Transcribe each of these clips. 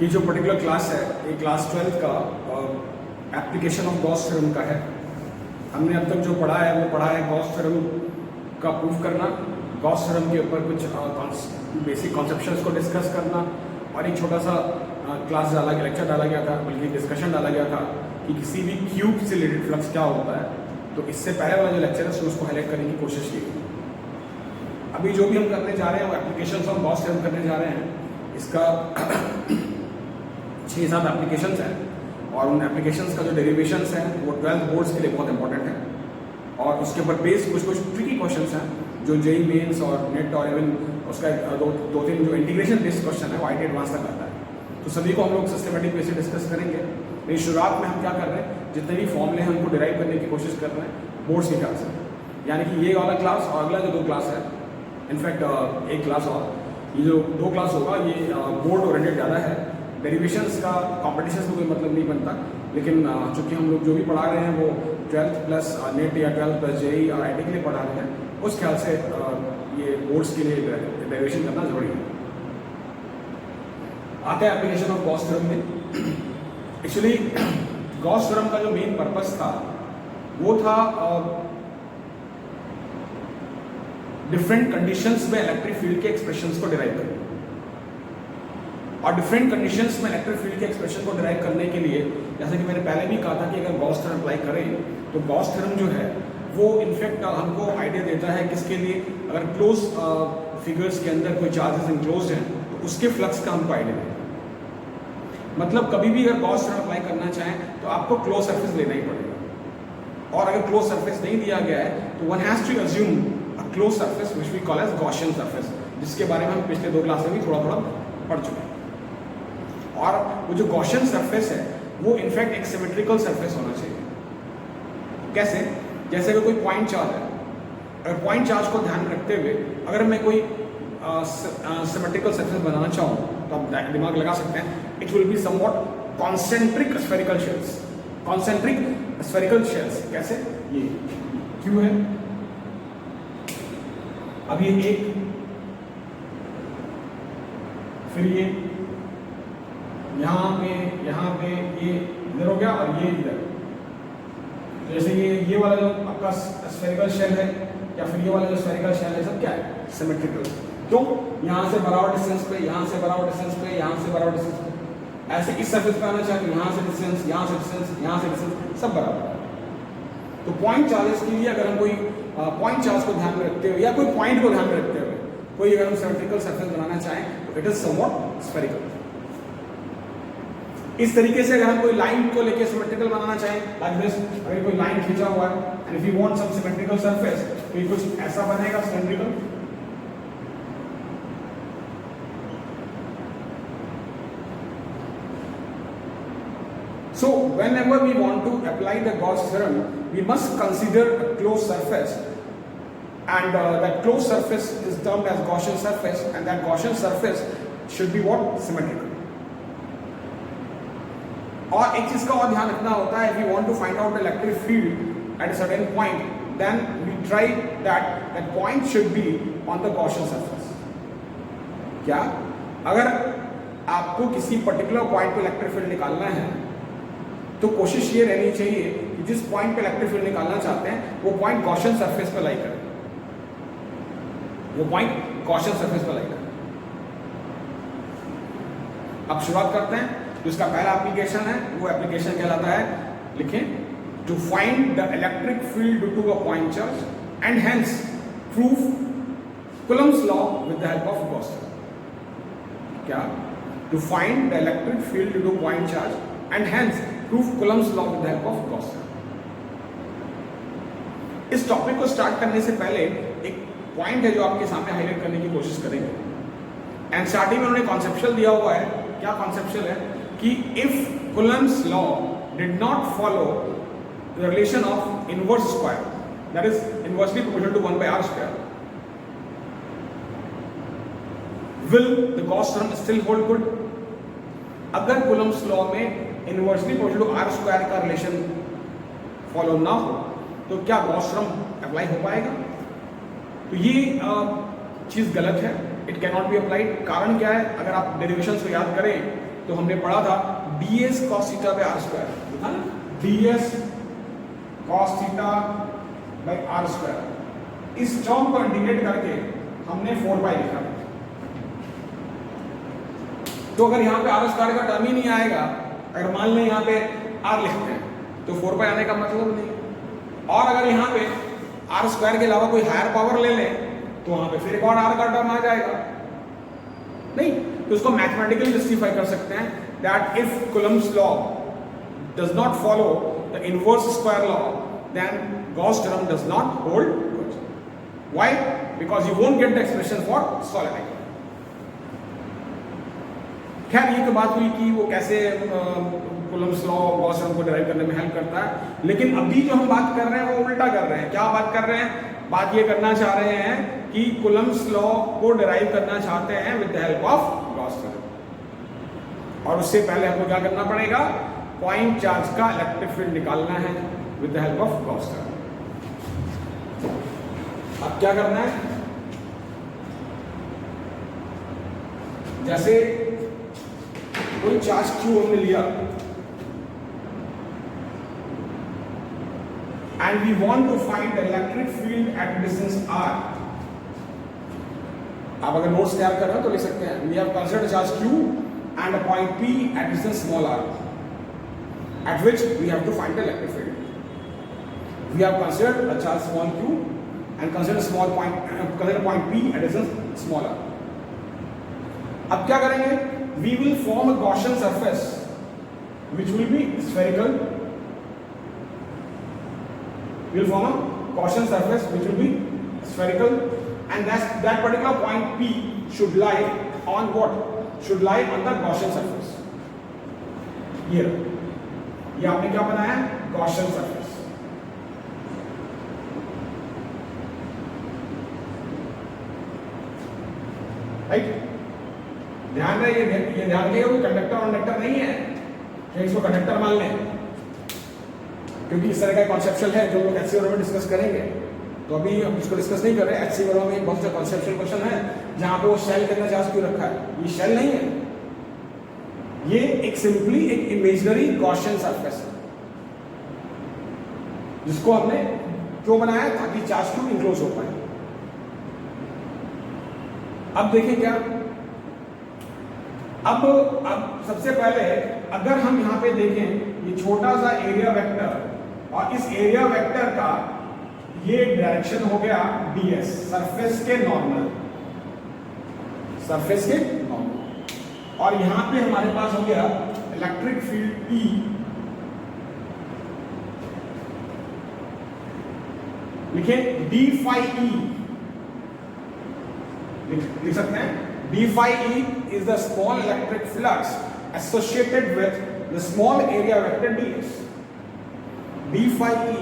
ये जो particular class है ये क्लास 12 का एप्लीकेशन ऑफ गॉस थ्योरम का है। हमने अब तक जो पढ़ा है वो पढ़ा है गॉस थ्योरम का प्रूफ करना, गॉस थ्योरम के ऊपर कुछ बेसिक कॉन्सेप्शंस को डिस्कस करना, और एक छोटा सा क्लास डाला गया, लेक्चर डाला गया था, बल्कि डिस्कशन डाला गया था कि किसी भी क्यूब से रिलेटेड फ्लक्स क्या होता है। तो इससे पहले वाला जो लेक्चर है उसको हाईलाइट करने की कोशिश की। अभी जो भी हम करने जा रहे हैं वो एप्लीकेशंस ऑफ गॉस थ्योरम करने जा रहे हैं। इसका 6-7 एप्लीकेशंस हैं और उन एप्लीकेशंस का जो डेरिवेशंस हैं वो 12th बोर्ड्स के लिए बहुत इंपॉर्टेंट है, और उसके ऊपर बेस्ड कुछ ट्रिकी क्वेश्चंस हैं जो जेईई मेंस और नेट और इवन उसका दो तीन जो इंटीग्रेशन बेस्ड क्वेश्चन है वो IIT एडवांस तक आता है। तो सभी को हम लोग सिस्टमेटिक वे से डिस्कस करेंगे। लेकिन शुरुआत में हम क्या कर रहे हैं, जितने भी फॉर्मूले हैं उनको डिराइव करने की कोशिश कर रहे हैं बोर्ड्स के ख्याल से, यानी कि ये वाला क्लास और अगला जो 2 क्लास है, इनफैक्ट एक क्लास और ये जो 2 क्लास होगा ये बोर्ड ओरिएंटेड ज़्यादा है। डेरिवेशंस का कॉम्पिटिशन का कोई मतलब नहीं बनता, लेकिन चूँकि हम लोग जो भी पढ़ा रहे हैं वो 12th प्लस नेट या 12th प्लस जेईई और IIT के लिए पढ़ा रहे हैं, उस ख्याल से ये बोर्ड्स के लिए डेरिवेशन करना जरूरी है। आते हैं एप्लीकेशन ऑफ गॉस थ्योरम में। एक्चुअली गॉस थ्योरम का जो मेन पर्पस था वो था डिफरेंट कंडीशंस में इलेक्ट्रिक फील्ड के एक्सप्रेशंस को डिराइव करना, और डिफरेंट कंडीशंस में इलेक्ट्रिक फील्ड के एक्सप्रेशन को डिराइव करने के लिए, जैसे कि मैंने पहले भी कहा था कि अगर गॉस थ्योरम अप्लाई करें तो गॉस थ्योरम जो है वो इनफैक्ट हमको आइडिया देता है किसके लिए, अगर क्लोज फिगर्स के अंदर कोई चार्जेस इंक्लोज हैं तो उसके फ्लक्स का हमको आइडिया देता है। मतलब कभी भी अगर गॉस थ्योरम अप्लाई करना चाहें तो आपको क्लोज सरफेस लेना ही पड़ेगा, और अगर क्लोज सरफेस नहीं दिया गया है तो one has to assume a close surface which we call as Gaussian surface, जिसके बारे में हम पिछले 2 क्लास में भी थोड़ा पढ़ चुके हैं। और वो जो गॉसियन सरफेस है वो इनफैक्ट एक सिमेट्रिकल सरफेस होना चाहिए। कैसे? जैसे कोई पॉइंट चार्ज है, अगर पॉइंट चार्ज को ध्यान में रखते हुए अगर मैं कोई सिमेट्रिकल सरफेस बनाना चाहूँ तो आप दिमाग लगा सकते हैं, it will be somewhat concentric spherical shells. Concentric spherical shells कैसे? ये क्यू है, अब ये एक, फिर ये यहाँ पे ये इधर हो गया और ये इधर। जैसे ये वाला जो आपका स्फेरिकल शेल है या फिर ये वाला जो स्फेरिकल शेल है, सब क्या है? सिमेट्रिकल। क्यों? यहाँ से बराबर डिस्टेंस पे, यहाँ से बराबर डिस्टेंस पे, यहाँ से बराबर डिस्टेंस पे, ऐसे इस सरफेस पे आना चाहिए, यहाँ से डिस्टेंस, यहाँ से डिस्टेंस, यहाँ से डिस्टेंस, सब बराबर। तो पॉइंट चार्जेस के लिए अगर हम कोई पॉइंट चार्ज को ध्यान में रखते हुए या कोई पॉइंट को ध्यान में रखते हुए कोई अगर हम सिमेट्रिकल सरफेस बनाना चाहें तो इट इज समवॉट स्फेरिकल। इस तरीके से अगर हम कोई लाइन को लेके सिमेट्रिकल बनाना चाहें, लाइक दिस, अगर कोई लाइन खींचा हुआ है and if you want some symmetrical surface तो ये कुछ ऐसा बनेगा symmetrical. So whenever we want to apply the Gauss theorem, we must consider a closed surface, and that closed surface is termed as Gaussian surface, and that Gaussian surface should be what? Symmetrical. और एक चीज का और ध्यान रखना होता है, if we want to find out the electric field at a certain point, then we try that point should be on the Gaussian surface. क्या? अगर आपको किसी पर्टिकुलर पॉइंट पे इलेक्ट्रिक फील्ड निकालना है तो कोशिश ये रहनी चाहिए कि जिस पॉइंट पे इलेक्ट्रिक फील्ड निकालना चाहते हैं वो पॉइंट गॉसियन सरफेस पे लाई करे, वो पॉइंट गॉसियन सरफेस पे लाई करे। अब शुरुआत करते हैं। जो इसका पहला एप्लीकेशन है वो एप्लीकेशन कहलाता है, लिखें, to find the electric field due to a point charge and hence proof Coulomb's law with the help of Gauss theorem. क्या? To find the electric field due to point charge and hence proof Coulomb's law with the help of Gauss theorem. इस topic को start करने से पहले एक point है जो आपके सामने हाईलाइट करने की कोशिश करेंगे। एंड स्टार्टिंग में उन्होंने कॉन्सेप्चुअल दिया हुआ है। क्या कॉन्सेप्चुअल है? कि if Coulomb's law did not follow the relation of inverse square, that is inversely proportional to 1/r square, will the Gauss theorem still hold good? अगर कूलम्स लॉ में inversely proportional to r square का रिलेशन follow ना हो तो क्या Gauss theorem apply हो पाएगा? तो ये चीज गलत है, it can not be applied. कारण क्या है? अगर आप डेरिवेशंस को याद करें तो हमने पढ़ा था ds cos theta by r square, था ना, ds cos theta by r square. इस टर्म को इंटीग्रेट करके हमने 4 पाई लिखा। तो अगर यहाँ पे r स्क्वायर का टर्म ही नहीं आएगा, अगर मान लें यहाँ पे r लिखते हैं तो 4 पाई आने का मतलब नहीं। और अगर यहाँ पे r स्क्वायर के अलावा कोई हायर पावर ले लें तो वहां पे फिर एक और r का टर्म आ जाएगा। नहीं, तो उसको मैथमेटिकली जस्टिफाई कर सकते हैं that if Coulomb's law does not follow the inverse square law then Gauss theorem does not hold good. Why? Because you won't get the expression for solid angle. खैर ये तो बात हुई कि वो कैसे कूलम्स लॉ गॉस थ्योरम को derive करने में हेल्प करता है, लेकिन अभी जो हम बात कर रहे हैं वो उल्टा कर रहे हैं। क्या बात कर रहे हैं? बात ये करना चाह रहे हैं कि कूलम्स लॉ को डिराइव करना चाहते हैं with the help of Gauss theorem. और उससे पहले हमको क्या करना पड़ेगा? पॉइंट चार्ज का इलेक्ट्रिक फील्ड निकालना है with the help of Gauss theorem. अब क्या करना है? जैसे कोई चार्ज Q हमने लिया and we want to find the electric field at distance r. आप अगर नोट्स तैयार कर रहे हो तो लिख सकते हैं we have considered a charge Q and a point P at distance small r at which we have to find the electric field. We have considered a charge small q and consider point P at distance small r. अब क्या करेंगे? We will form a Gaussian surface which will be spherical. We will form a Gaussian surface which will be spherical, and that particular point P should lie on what? Should lie on the Gaussian surface. Here, ये आपने क्या बनाया? Gaussian surface. Right? ध्यान रहे, ये ध्यान रखिएगा कोई कंडक्टर और कंडक्टर नहीं है कि इसको कंडक्टर मान लें, क्योंकि इस तरह का कॉन्सेप्चुअल है जो लोग HC में डिस्कस करेंगे। तो अभी हम इसको डिस्कस नहीं कर रहे। HC में बहुत सा कॉन्सेप्चुअल क्वेश्चन है जहां पे वो शेल कितना चार्ज क्यों रखा है। ये शेल नहीं है, ये एक सिंपली एक इमेजिनरी गॉसियन सरफेस है जिसको हमने क्यों बनाया? ताकि चार्ज क्यों इंक्लोज हो पाए। अब देखिए क्या, अब सबसे पहले अगर हम यहां पे देखें ये छोटा सा एरिया वेक्टर और इस एरिया वेक्टर का ये डायरेक्शन हो गया ds, सरफेस के नॉर्मल, सरफेस के नॉर्मल। और यहां पे हमारे पास हो गया इलेक्ट्रिक फील्ड E, लिखे d phi E, लिख सकते हैं d phi E is the small electric flux associated with the small area vector ds. d phi E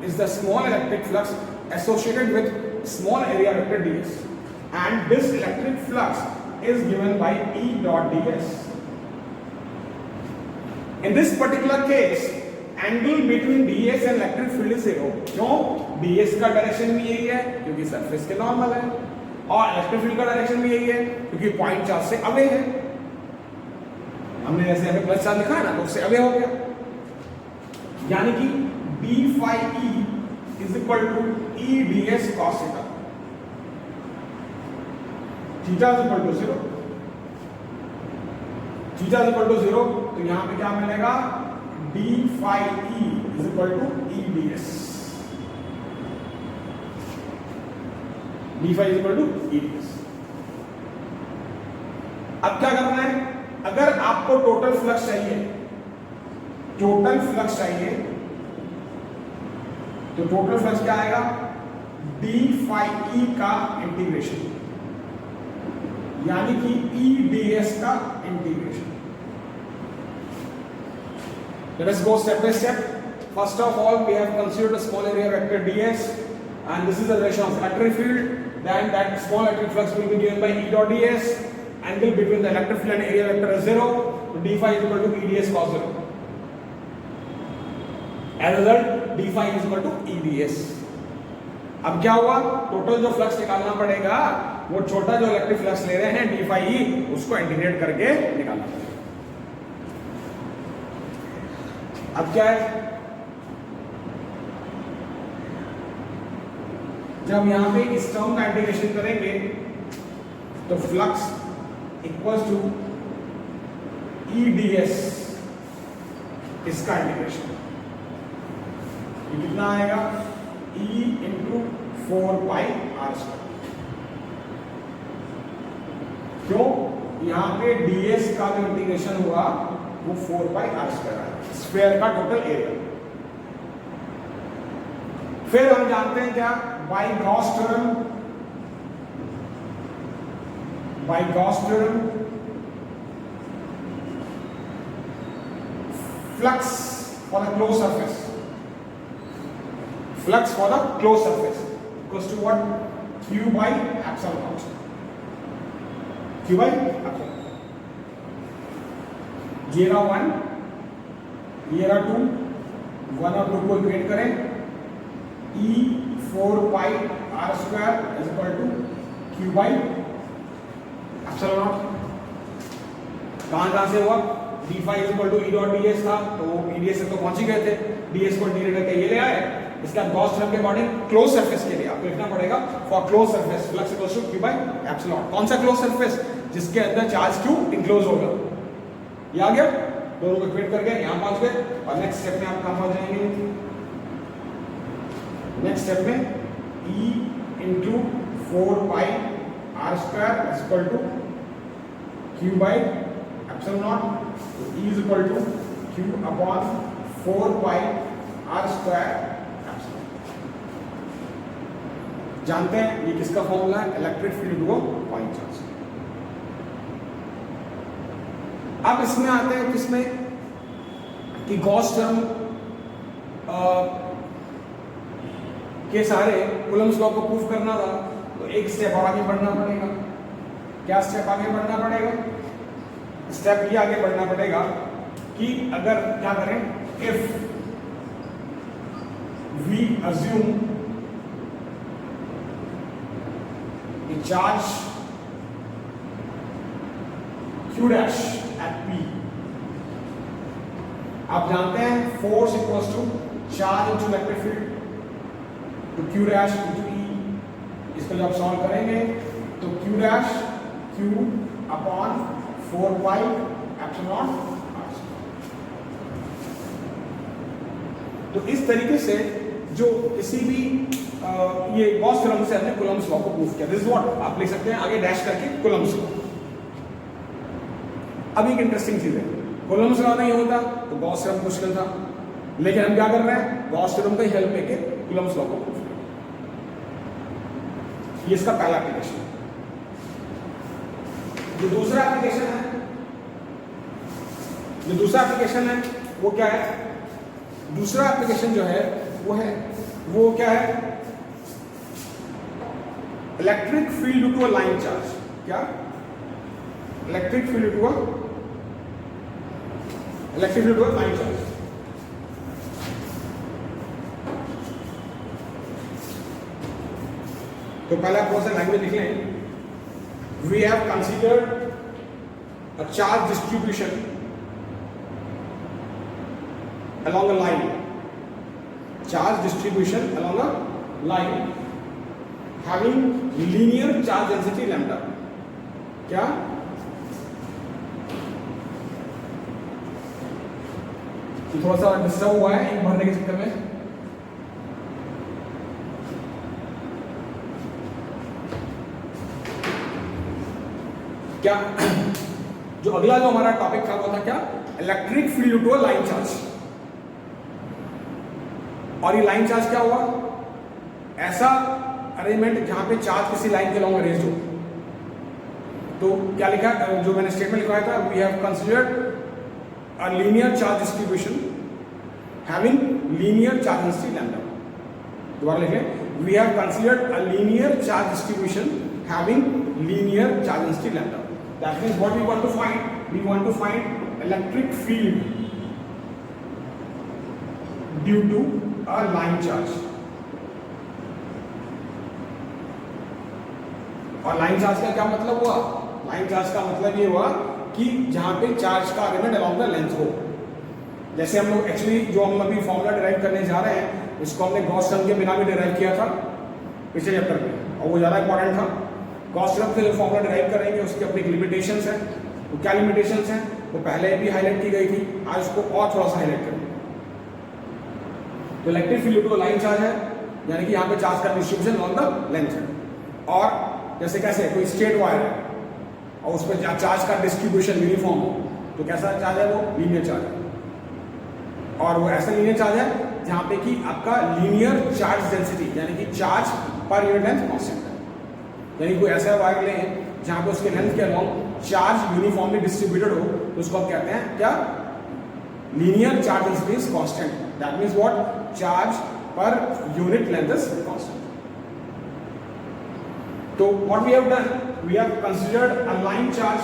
is the small electric flux associated with small area vector ds, and this electric flux is given by E dot ds. In this particular case, angle between ds and electric field is 0. क्यों? ds का direction भी यही है क्योंकि surface के normal है, और electric field का डायरेक्शन भी यही है क्योंकि पॉइंट चार्ज से अवे है। हमने जैसे यहाँ पे प्लस चार्ज लिखा है ना, तो उससे अवे हो गया, यानी कि d phi E is equal to E ds cos theta. Theta is equal to 0. Theta is equal to 0, तो यहाँ पे क्या मिलेगा? d phi E is equal to E ds. d phi is equal to E ds. अब क्या करना है? अगर आपको टोटल फ्लक्स चाहिए, टोटल फ्लक्स चाहिए, तो टोटल फ्लक्स क्या आएगा? d phi E का इंटीग्रेशन, यानी कि E ds का integration. Let us go step by step. First of all, we have considered a small area vector ds, and this is the direction of electric field. Then that small electric flux will be given by E dot ds. Angle between the electric field and area vector is 0. So d phi is equal to E ds cos 0. As a result, d phi is equal to E ds. अब क्या हुआ? Total जो flux निकालना पड़ेगा, वो छोटा जो electric flux ले रहे हैं d phi E, उसको इंटीग्रेट करके निकालना पड़ेगा। अब क्या है, जब यहां पे इस टर्म का इंटीग्रेशन करेंगे तो flux equals to E D S, इसका इंटीग्रेशन ये कितना आएगा, ई इंटू 4πr²। क्यों, यहां पे ds का जो इंटीग्रेशन हुआ वो 4πr² है, स्फीयर का टोटल एरिया। फिर हम जानते हैं क्या, by Gauss theorem flux for the close surface, flux for the close surface equals to what, q by epsilon naught, q by epsilon। ये रहा 1, ये रहा 2, 1 और 2 को इक्वेट करें, e 4πr² is equal to q by epsilon naught। कहां से हुआ, d5 is equal to e dot ds था, तो ds से तो पहुंच ही गए थे, ds को इंटीग्रेट करके ये ले आए। इसका गॉस थ्योरम के अकॉर्डिंग क्लोज सरफेस के लिए आपको लिखना पड़ेगा, for close surface flux equals to q by epsilon। कौन सा क्लोज सरफेस, जिसके अंदर चार्ज q इंक्लोज होगा। ये आ गया, दोनों को इक्वेट करके यहां पहुंच गए, और नेक्स्ट स्टेप में आप कहां पहुंच जाएंगे, नेक्स्ट स्टेप में e into 4πr² is equal to q by epsilon naught, e is equal to q upon 4πr²। जानते हैं ये किसका फॉर्मूला है, इलेक्ट्रिक फील्ड को पॉइंट चार्ज। अब इसमें आते हैं किसमें, कि गॉस थ्योरम के सारे कूलम्स लॉ को प्रूफ करना था, तो एक स्टेप और आगे बढ़ना पड़ेगा। क्या स्टेप आगे बढ़ना पड़ेगा, स्टेप ये आगे बढ़ना पड़ेगा कि अगर क्या करें, if we assume charge q dash at p, आप जानते हैं force equals to charge into electric field, तो q dash इनटू e। इसको जब सॉल्व करेंगे तो q dash q upon 4π epsilon r²। तो इस तरीके से जो किसी भी ये गॉस थ्योरम से हमने कूलम्स लॉ को प्रूफ किया। दिस इज व्हाट आप लिख सकते हैं आगे डैश करके कूलम्स लॉ। अब एक इंटरेस्टिंग चीज है, कूलम्स लॉ नहीं होता तो गॉस थ्योरम मुश्किल था, लेकिन हम क्या कर रहे हैं, गॉस थ्योरम का हेल्प लेके कूलम्स लॉ को प्रूफ किया। ये इसका पहला एप्लीकेशन है। जो दूसरा एप्लीकेशन है वो क्या है, दूसरा एप्लीकेशन जो है वो क्या है, electric field due to a line charge. क्या, electric field due to a line charge. तो पहले आप कौन सा लैंग्वेज लिख लें, we have considered a charge distribution along a line, charge distribution along a line having linear charge density lambda। क्या, थोड़ा सा डिस्टर्ब हुआ है एक भरने के चक्कर में। क्या, जो अगला जो हमारा टॉपिक था वो था क्या, electric field to a line charge. और ये लाइन चार्ज क्या हुआ, ऐसा अरेंजमेंट जहां पे चार्ज किसी लाइन के लॉन्ग अरेंज हो। तो क्या लिखा, जो मैंने स्टेटमेंट लिखवाया था, we have considered a linear charge distribution having linear charge density lambda. दोबारा लिखें, we have considered a linear charge distribution having linear charge density lambda. That means what we want to find, we want to find electric field due to a line charge। और line charge का क्या मतलब हुआ, line charge का मतलब ये हुआ कि जहां पे चार्ज का अरेंजमेंट अलोंग द लेंथ हो। जैसे हम लोग एक्चुअली जो हम अभी फॉर्मूला डिराइव करने जा रहे हैं इसको हमने गॉस थ्योरम के बिना भी डिराइव किया था पिछले चैप्टर में, और वो ज़्यादा इंपॉर्टेंट था। गॉस थ्योरम से जो फॉर्मूला डिराइव करेंगे उसकी अपनी लिमिटेशंस हैं। वो क्या लिमिटेशंस हैं वो पहले भी हाईलाइट की गई थी, आज उसको और थोड़ा सा हाईलाइट करेंगे। तो इलेक्ट्रिक फील्ड तो लाइन चार्ज है, यानी कि यहाँ पे चार्ज का डिस्ट्रीब्यूशन ऑन द लेंथ है। और जैसे कैसे कोई स्ट्रेट वायर है और उस पर चार्ज का डिस्ट्रीब्यूशन यूनिफॉर्म हो तो कैसा चार्ज है वो लीनियर चार्ज है। और वो ऐसा लीनियर चार्ज है जहाँ पे कि आपका लीनियर चार्ज डेंसिटी यानी कि charge per unit length constant है। यानी कोई ऐसा वायर लें जहाँ पे उसके लेंथ के अलॉन्ग चार्ज यूनिफॉर्मली डिस्ट्रीब्यूटेड हो तो उसको आप कहते हैं क्या, linear charge density is constant. That means what, charge per unit length is constant. तो what we have done, we have considered a line charge,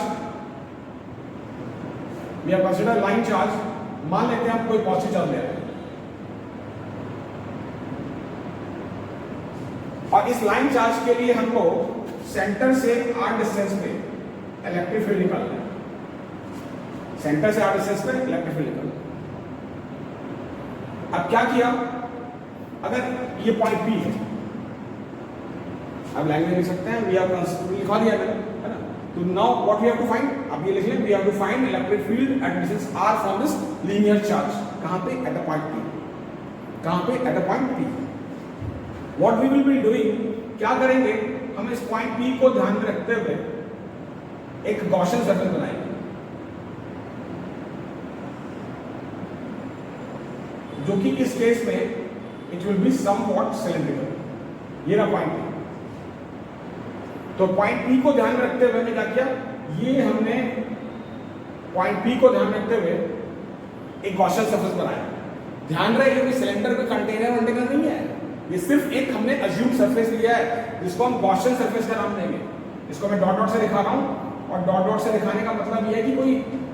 we have considered line charge. मान लेते हैं आप कोई पॉजिटिव चार्ज ले रहे हैं और इस लाइन चार्ज के लिए हमको सेंटर से r डिस्टेंस पे इलेक्ट्रिक फील्ड निकालना है। सेंटर से r डिस्टेंस पे इलेक्ट्रिक फील्ड निकालना। अब क्या किया, अगर ये पॉइंट P है, अब लाइन में लिख सकते हैं, वी हैव लिखा दिया है ना। तो now what we have to find, अब ये लिख लें, we have to find electric field at distance r from this linear charge. कहां पे, एट द पॉइंट P। कहां पे, at the point P। What we will be doing, क्या करेंगे हम, इस पॉइंट P को ध्यान में रखते हुए एक गॉसियन सर्कल बनाएंगे जो कि इस केस में it will be somewhat cylindrical. ये ना पॉइंट P। तो पॉइंट P को ध्यान में रखते हुए हमने क्या किया, ये हमने पॉइंट P को ध्यान में रखते हुए एक गॉसियन सरफेस बनाया। ध्यान रहे कि सिलेंडर पे कंटेनर नहीं है, ये सिर्फ एक हमने अज्यूम सरफेस लिया है जिसको हम गॉसियन सरफेस का नाम देंगे। इसको मैं डॉट डॉट से दिखा रहा हूं और डॉट डॉट से दिखाने का मतलब ये है कि ये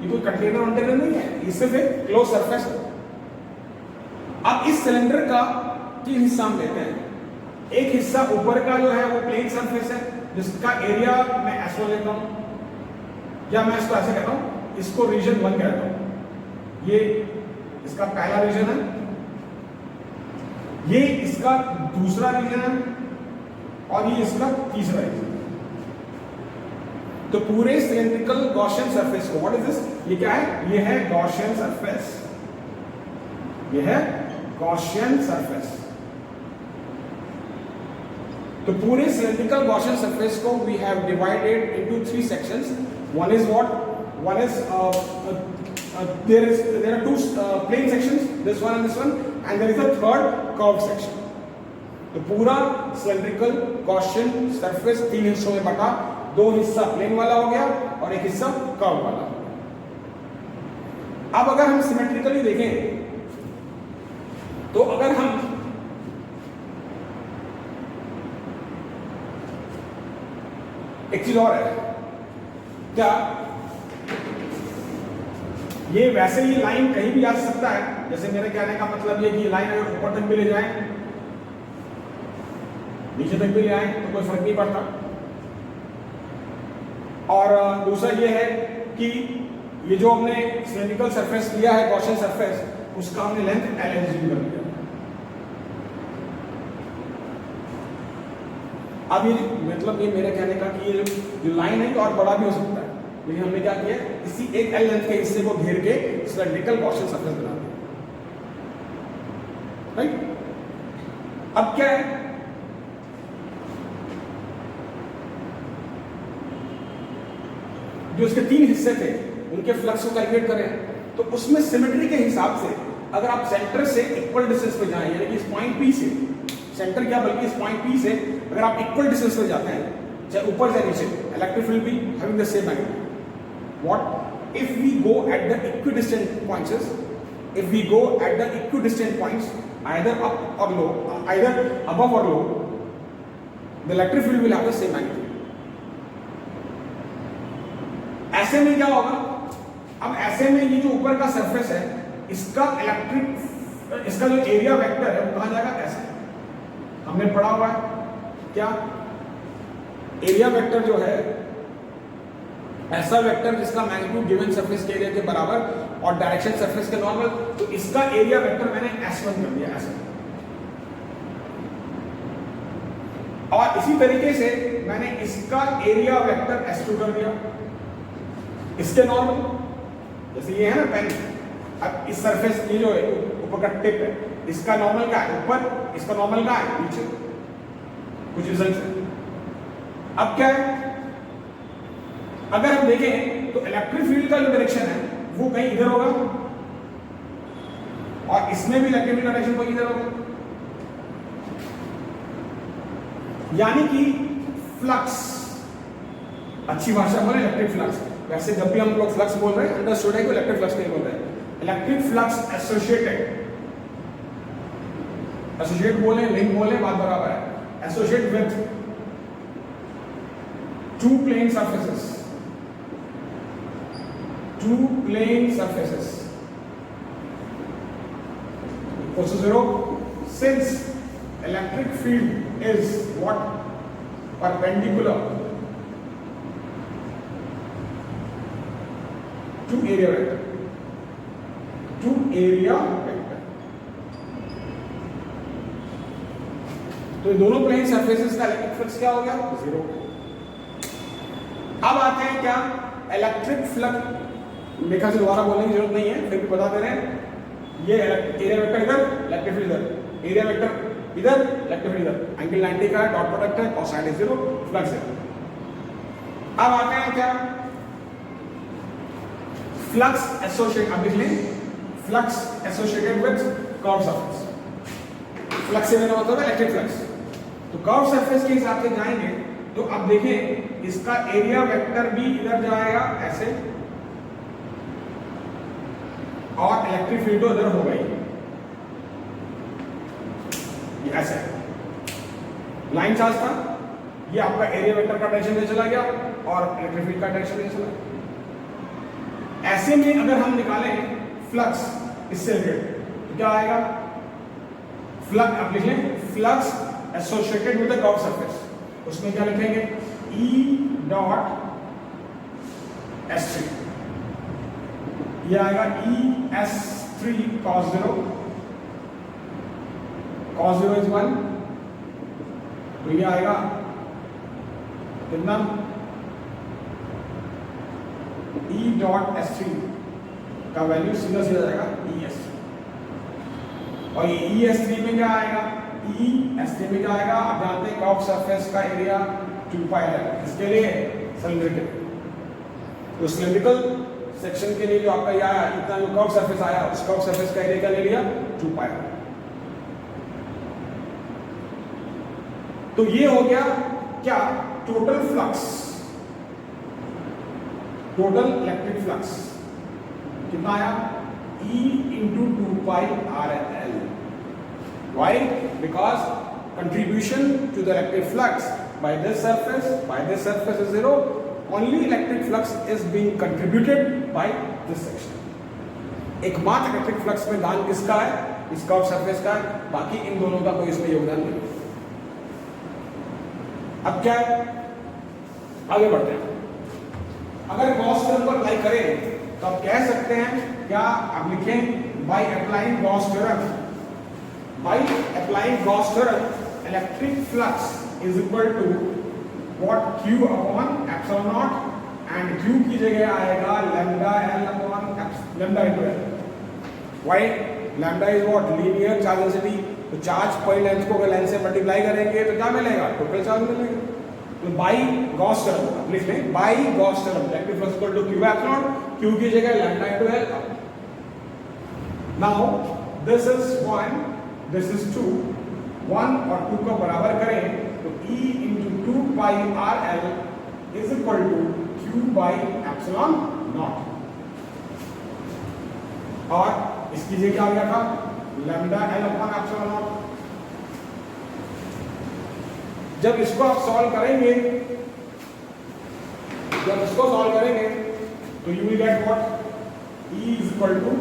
कोई कंटेनर नहीं है, ये सिर्फ एक क्लोज सरफेस है। अब इस सिलेंडर का तीन हिस्सा हम लेते हैं। एक हिस्सा ऊपर का जो है वो प्लेन सरफेस है जिसका एरिया मैं ऐसा लेता हूं, या मैं इसको ऐसे कहता हूं, इसको रीजन 1 कहता हूं। ये इसका पहला रीजन है, ये इसका दूसरा रीजन है और ये इसका तीसरा रीजन। तो पूरे सिलेंड्रिकल गॉसियन सरफेस को, व्हाट इज दिस, ये क्या है, ये है गॉसियन सरफेस। ये है गॉसियन सरफेस। तो पूरे सिलेंड्रिकल गॉसियन सरफेस को we have divided into 3 sections. One is what, one is there are 2 plane sections, this one and this one, and there is a third curved section. तो पूरा cylindrical Gaussian surface 3 हिस्सों में बटा, 2 हिस्सा plane वाला हो गया और एक हिस्सा कर्व वाला हो गया। अब अगर हम सिमेट्रिकली देखें तो अगर हम एक चीज और है क्या, ये वैसे ही लाइन कहीं भी आ सकता है। जैसे मेरे कहने का मतलब ये कि लाइन अगर ऊपर तक भी ले जाए नीचे तक भी ले आए तो कोई फर्क नहीं पड़ता। और दूसरा ये है कि ये जो हमने सिलेंड्रिकल सरफेस लिया है गॉसियन सरफेस, उसका हमने लेंथ L एज्यूम कर लिया। अब ये मतलब ये मेरे कहने का कि ये जो लाइन है और बड़ा भी हो सकता है, लेकिन हमने क्या किया, इसी एक L लेंथ के हिस्से को घेर के सिलेंड्रिकल गॉसियन सरफेस बना दिया। राइट, अब क्या है, जो इसके 3 हिस्से थे उनके फ्लक्स को कैलकुलेट करें तो उसमें सिमेट्री के हिसाब से अगर आप सेंटर से इक्वल डिस्टेंस पे जाएं, यानी कि इस पॉइंट P से, सेंटर क्या बल्कि इस पॉइंट P से अगर आप इक्वल डिस्टेंस पे जाते हैं, चाहे ऊपर चाहे नीचे, इलेक्ट्रिक फील्ड भी having the same magnitude. What if we go at the equidistant points? If we go at the equidistant points, either up or low, either above or low, the electric field will have the same magnitude. ऐसे में क्या होगा, अब ऐसे में ये जो ऊपर का सरफेस है इसका इलेक्ट्रिक, इसका जो एरिया वेक्टर है वो कहां जाएगा, ऐसे हमने पढ़ा हुआ है क्या, एरिया वेक्टर जो है ऐसा वेक्टर जिसका मैग्नीट्यूड गिवन सरफेस के एरिया के बराबर और डायरेक्शन सरफेस के नॉर्मल, तो इसका एरिया वेक्टर मैंने S1 कर दिया ऐसा। और इसी तरीके से मैंने इसका एरिया वेक्टर S2 कर दिया इसके नॉर्मल। जैसे ये है ना पेन, अब इस सरफेस ये जो है ऊपर का टिप है, इसका नॉर्मल क्या है ऊपर, इसका नॉर्मल क्या है नीचे, कुछ रिजल्ट है। अब क्या है, अगर हम देखें तो इलेक्ट्रिक फील्ड का जो डायरेक्शन है वो कहीं इधर होगा और इसमें भी इलेक्ट्रिक फील्ड का डायरेक्शन कोई इधर होगा, यानी कि फ्लक्स, अच्छी भाषा बोले इलेक्ट्रिक फ्लक्स। वैसे जब भी हम लोग फ्लक्स बोल रहे हैं अंडरस्टूड है कि इलेक्ट्रिक फ्लक्स नहीं बोल रहे हैं, इलेक्ट्रिक फ्लक्स एसोसिएटेड, एसोसिएट बोले लिंक बोले बात बराबर है, associate with two plane surfaces, two plane surfaces equals to 0. Since electric field is what, perpendicular to area vector, to area vector, तो ये दोनों प्लेन सरफेसेस का इलेक्ट्रिक फ्लक्स क्या हो गया 0। अब आते हैं क्या, इलेक्ट्रिक फ्लक्स देखा से दोबारा बोलने की जरूरत नहीं है, फिर भी बता दे रहे हैं। ये एरिया वेक्टर इधर, इलेक्ट्रिक फील्ड इधर, एरिया वेक्टर इधर, इलेक्ट्रिक फील्ड इधर, एंगल 90 का है, डॉट प्रोडक्ट है, कोसाइन इज 0, फ्लक्स है। अब आते हैं क्या, फ्लक्स एसोसिएटेड, अब लिख लें flux associated with curve surface. Flux से मेरा मतलब है इलेक्ट्रिक फ्लक्स, तो कर्व सरफेस के हिसाब से जाएंगे तो अब देखें इसका एरिया वेक्टर भी इधर जाएगा ऐसे और इलेक्ट्रिक फील्ड इधर हो गई ये ऐसे लाइन चार्ज था, ये आपका एरिया वेक्टर का डायरेक्शन में चला गया और इलेक्ट्रिक फील्ड का डायरेक्शन में चला गया। ऐसे में अगर हम निकालें फ्लक्स इससे रिलेटेड तो क्या आएगा, फ्लक्स आप लिख लें flux associated with the curve surface, उसमें क्या लिखेंगे E डॉट S3, ये आएगा ES3 cos 0, cos 0 इज 1, तो ये आएगा कितना E डॉट S3 का वैल्यू सीधा सीधा जाएगा ES3, और ये ES3 में क्या आएगा, ES3 में क्या आएगा, आप जानते हैं कर्व सरफेस का एरिया 2 पाई है, इसके लिए सिलिंड्रिकल, तो सिलिंड्रिकल सेक्शन के लिए जो आपका ये आया इतना जो कर्व सरफेस आया उस कर्व सरफेस का एरिया क्या ले लिया 2 पाई। तो ये हो गया क्या, total flux, total electric flux कितना आया E into 2 pi RL. Why? Because contribution to the electric flux by this surface is 0. Only electric flux is being contributed by this section. एकमात्र इलेक्ट्रिक फ्लक्स में दान किसका है, इस curve surface का है, बाकी इन दोनों का कोई इसमें योगदान नहीं। अब क्या है, आगे बढ़ते हैं। अगर गॉस थ्योरम पर अप्लाई करें तो आप कह सकते हैं क्या, आप लिखें by applying Gauss theorem, by applying Gauss theorem electric flux is equal to what Q upon epsilon naught, and Q की जगह आएगा lambda L upon lambda into L। Why, lambda is what, linear charge density, तो charge per length को अगर length से multiply करेंगे तो क्या मिलेगा, टोटल चार्ज मिलेगा। तो बाय गॉस थ्योरम लिख लें, by Gauss theorem electric flux equal to Q epsilon, Q की जगह lambda into L। Now this is 1, this is 2, 1 और 2 को बराबर करें तो E into 2 pi RL is equal to Q by epsilon naught, और इसकी जगह क्या आ गया था, lambda L upon epsilon not. जब इसको आप सॉल्व करेंगे, तो you will get what, E is equal to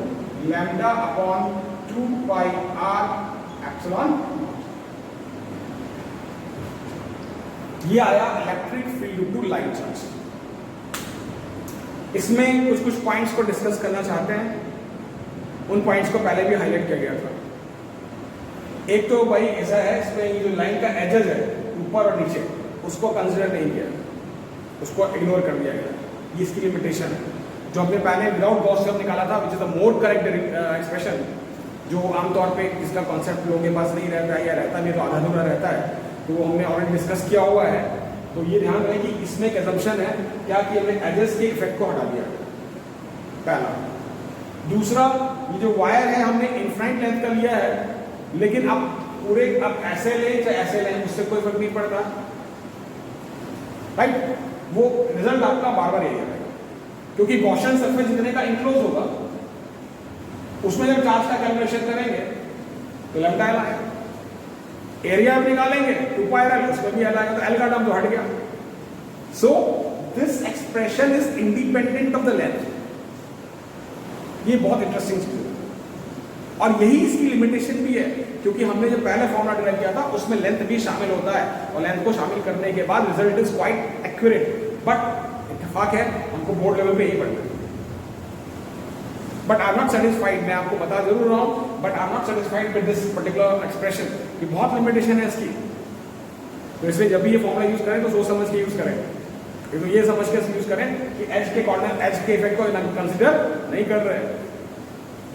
lambda upon 2 pi R epsilon। ये आया electric field to line charge. इसमें कुछ कुछ पॉइंट्स को डिस्कस करना चाहते हैं, उन पॉइंट्स को पहले भी हाईलाइट किया गया था। एक तो भाई ऐसा है, इसमें ये जो लाइन का एजेस है ऊपर और नीचे, उसको कंसिडर नहीं किया, उसको इग्नोर कर दिया गया। ये इसकी लिमिटेशन है। जो हमने पहले विदाउट गॉस से निकाला था, which is the more correct expression, जो आमतौर पे इसका कॉन्सेप्ट लोगों के पास नहीं रहता है या रहता नहीं तो आधा अधूरा रहता है, तो वो हमने ऑलरेडी डिस्कस किया हुआ है। तो ये ध्यान रहे कि इसमें एक assumption है क्या कि हमने एजेस के इफेक्ट को हटा दिया, पहला। दूसरा, ये जो वायर है हमने इनफाइनाइट लेंथ का लिया है, लेकिन अब पूरे अब ऐसे लें चाहे ऐसे लें उससे कोई फर्क नहीं पड़ता, राइट। वो रिजल्ट आपका बार बार यही आएगा, क्योंकि गॉसियन सरफेस जितने का इंक्लोज होगा उसमें जब चार्ज का कैलकुलेशन करेंगे तो लैम्डा एल आएगा, एरिया भी निकालेंगे 2 पाई एल, उसमें भी एल आएगा, तो एल का टर्म तो हट गया। So this expression is independent of the length. ये बहुत इंटरेस्टिंग चीज है, और यही इसकी लिमिटेशन भी है, क्योंकि हमने जो पहले फॉर्मूला डिराइव किया था उसमें लेंथ भी शामिल होता है, और लेंथ को शामिल करने के बाद result is quite accurate. But इत्तेफाक है, हमको बोर्ड लेवल पे यही पढ़ना है। But I am not satisfied, मैं आपको बता जरूर रहा हूं, but I am not satisfied with this particular expression. ये बहुत लिमिटेशन है इसकी, तो इसलिए जब भी ये फॉर्मूला यूज करें तो सोच समझ के यूज करें, तो ये समझ के यूज करें कि एज के कॉर्नर, एज के इफेक्ट को कंसिडर नहीं कर रहे।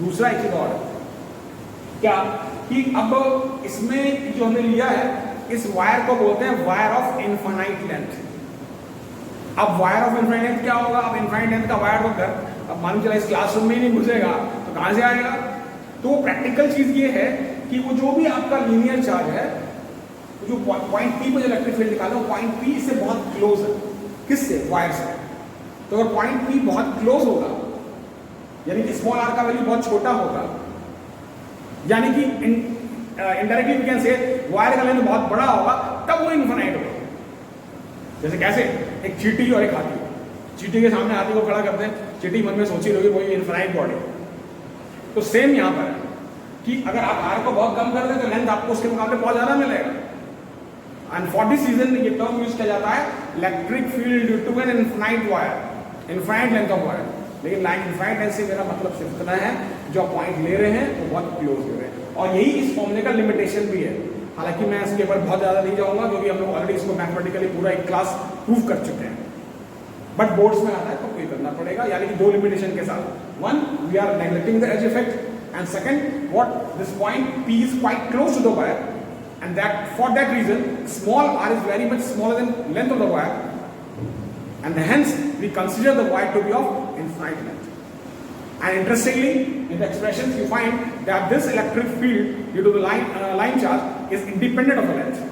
दूसरा एक चीज और है क्या, कि अब इसमें जो हमने लिया है, इस वायर को बोलते हैं वायर ऑफ इनफाइनाइट लेंथ। अब वायर ऑफ इनफाइनाइट लेंथ क्या होगा? अब इनफाइनाइट लेंथ का वायर होकर, अब मान चला इस क्लासरूम में ही नहीं घुसेगा तो कहां से आएगा? तो प्रैक्टिकल चीज ये है कि वो जो भी आपका लीनियर चार्ज है, जो पॉइंट पी पर जो इलेक्ट्रिक फील्ड निकाला, वो पॉइंट पी से बहुत क्लोज है। किससे? वायर से। तो अगर पॉइंट पी बहुत क्लोज होगा, यानी कि स्मॉल आर का वैल्यू बहुत छोटा होगा, यानी कि indirectly we can say wire का लेंथ बहुत बड़ा होगा, तब वो इनफाइनाइट होगा। जैसे कैसे? एक चींटी और एक हाथी, चींटी के सामने हाथी को खड़ा करते हैं, चींटी मन में सोची लोगी वही इनफाइनाइट बॉडी। तो सेम यहां पर है कि अगर आप आर को बहुत कम कर दें तो लेंथ आपको उसके मुकाबले बहुत ज्यादा मिलेगा। एंड फॉर दिस रीजन ये टर्म यूज किया जाता है electric field due to an infinite wire, infinite length of wire. लेकिन लाइन इनफाइनाइट लेंथ से मेरा मतलब सिर्फ इतना है, जो आप पॉइंट ले रहे हैं वो बहुत क्लोज ले रहे हैं, और यही इस फॉर्मूले का लिमिटेशन भी है। हालांकि मैं इसके ऊपर बहुत ज्यादा नहीं जाऊंगा, क्योंकि हम लोग ऑलरेडी इसको मैथमेटिकली पूरा एक क्लास प्रूव कर चुके हैं। बट बोर्ड्स में आता है तो कोई करना पड़ेगा, यानी कि दो लिमिटेशन के साथ। One, we are neglecting the edge effect, and second, what this point P is quite close to the wire, and that for that reason small r is very much smaller than length of the wire, and hence we consider the wire to be of infinite length. And interestingly, in the expressions you find that this electric field due to the line charge is independent of the length.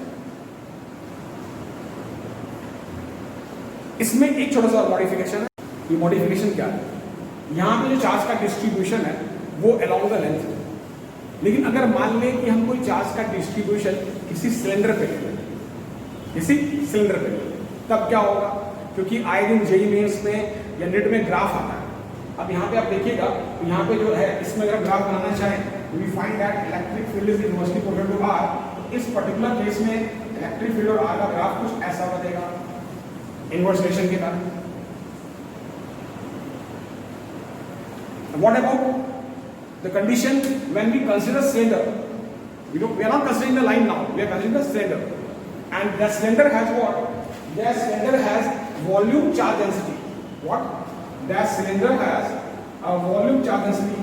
इसमें एक छोटा सा modification है। ये modification क्या है? यहाँ पे जो चार्ज का डिस्ट्रीब्यूशन है वो अलोंग द लेंथ है, लेकिन अगर मान लें कि हम कोई चार्ज का डिस्ट्रीब्यूशन किसी सिलेंडर पे ले लें, किसी सिलेंडर पे ले लें, तब क्या होगा? क्योंकि आए दिन जेईई मेंस में या नेट में ग्राफ आता है। अब यहाँ पे आप देखिएगा, तो यहाँ पे जो है इसमें अगर ग्राफ बनाना चाहें, we find that electric field is inversely proportional to R. तो इस पर्टिकुलर केस में इलेक्ट्रिक फील्ड और आर का ग्राफ कुछ ऐसा बनेगा, इनवर्स रिलेशन के कारण। What about the condition when we consider cylinder? We are not considering the line now. We are considering the cylinder, and the cylinder has what? The cylinder has volume charge density. What? The cylinder has a volume charge density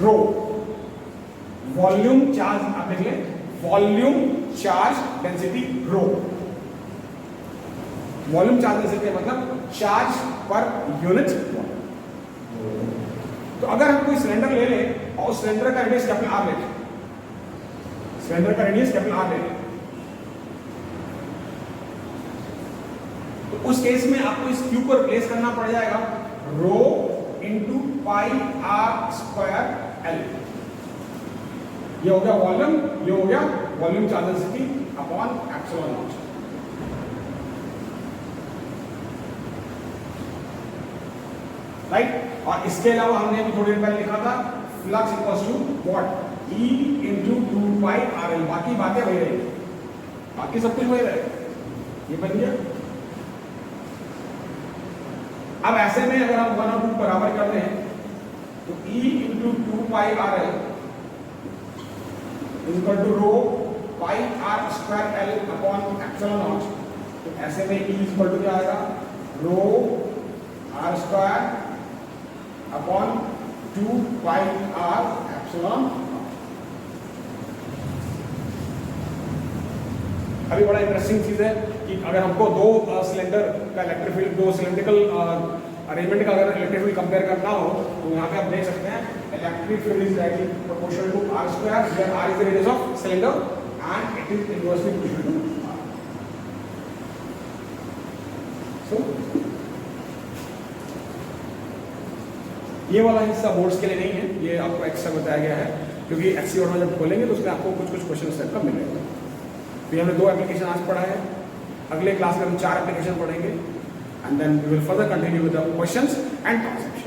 rho. Volume charge आप देख लें, volume charge density rho. Volume charge density मतलब charge per unit volume. तो अगर हम कोई cylinder ले लें और सिलेंडर का रेडियस कैपिटल आर ले लें, सिलेंडर का रेडियस कैपिटल आर ले लें, तो उस केस में आपको इस क्यू को रिप्लेस करना पड़ जाएगा rho into pi R square L. ये हो गया वॉल्यूम, ये हो गया volume charge density upon epsilon naught. Right? और इसके अलावा हमने अभी थोड़ी देर पहले लिखा था flux equals to what? E into 2 pi R L. बाकी बातें वही रहेगी, बाकी सब कुछ वही रहेगा। ये बन गया। अब ऐसे में अगर हम 1 और 2 बराबर कर दें तो E into 2 pi R L equal to rho pi R square L upon epsilon naught. तो ऐसे में E इक्वल टू क्या आएगा, rho R square upon 2 pi R epsilon. अभी बड़ा इंटरेस्टिंग चीज है कि अगर हमको दो सिलेंडर का इलेक्ट्रिक फील्ड, दो सिलेंड्रिकल अरेंजमेंट का अगर इलेक्ट्रिक फील्ड कंपेयर करना हो तो यहाँ पे आप देख सकते हैं electric field is directly proportional to R square, where R is the radius of cylinder and it is inversely proportional to R. So ये वाला हिस्सा बोर्ड्स के लिए नहीं है, ये आपको एक्स्ट्रा बताया गया है क्योंकि एचसी में जब खोलेंगे तो उसमें आपको कुछ कुछ क्वेश्चन टाइप का मिलेगा। तो हमने 2 एप्लीकेशन आज पढ़ा है, अगले क्लास में हम 4 एप्लीकेशन पढ़ेंगे and then we will further continue with the questions and concepts.